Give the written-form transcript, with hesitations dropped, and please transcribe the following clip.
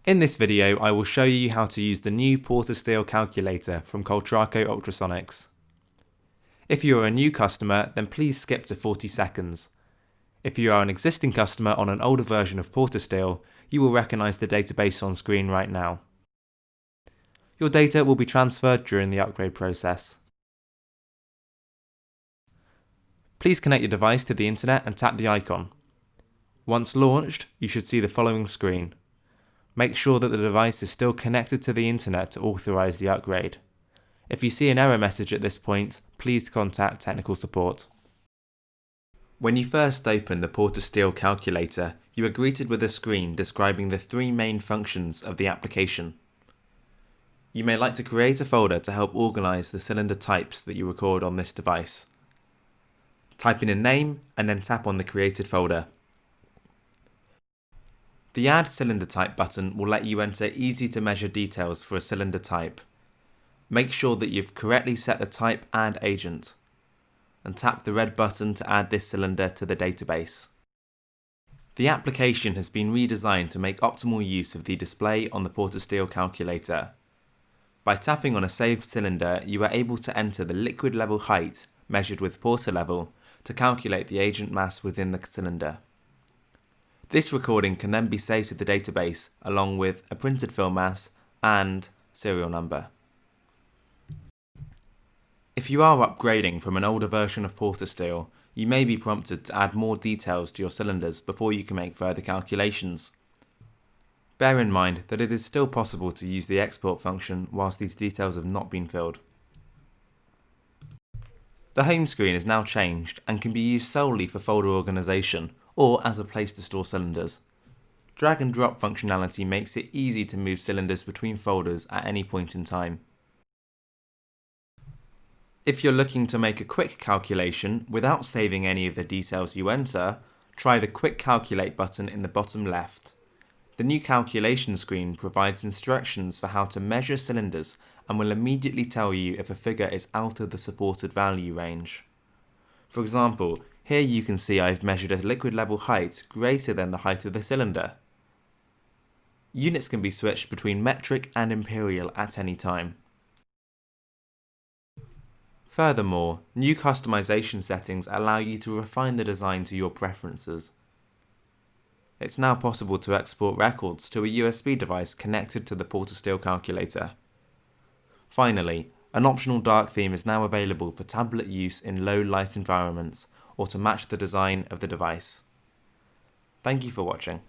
In this video, I will show you how to use the new Portasteele calculator from Coltraco Ultrasonics. If you are a new customer, then please skip to 40 seconds. If you are an existing customer on an older version of Portasteele, you will recognise the database on screen right now. Your data will be transferred during the upgrade process. Please connect your device to the internet and tap the icon. Once launched, you should see the following screen. Make sure that the device is still connected to the internet to authorise the upgrade. If you see an error message at this point, please contact technical support. When you first open the Portasteele calculator, you are greeted with a screen describing the three main functions of the application. You may like to create a folder to help organise the cylinder types that you record on this device. Type in a name and then tap on the created folder. The Add Cylinder Type button will let you enter easy to measure details for a cylinder type. Make sure that you've correctly set the type and agent, and tap the red button to add this cylinder to the database. The application has been redesigned to make optimal use of the display on the Portasteele calculator. By tapping on a saved cylinder, you are able to enter the liquid level height measured with Portalevel to calculate the agent mass within the cylinder. This recording can then be saved to the database along with a printed film mass and serial number. If you are upgrading from an older version of Portasteele, you may be prompted to add more details to your cylinders before you can make further calculations. Bear in mind that it is still possible to use the export function whilst these details have not been filled. The home screen is now changed and can be used solely for folder organisation or as a place to store cylinders. Drag and drop functionality makes it easy to move cylinders between folders at any point in time. If you're looking to make a quick calculation without saving any of the details you enter, try the Quick Calculate button in the bottom left. The new calculation screen provides instructions for how to measure cylinders and will immediately tell you if a figure is out of the supported value range. For example, here you can see I've measured a liquid level height greater than the height of the cylinder. Units can be switched between metric and imperial at any time. Furthermore, new customization settings allow you to refine the design to your preferences. It's now possible to export records to a USB device connected to the Portasteele calculator. Finally, an optional dark theme is now available for tablet use in low light environments or to match the design of the device. Thank you for watching.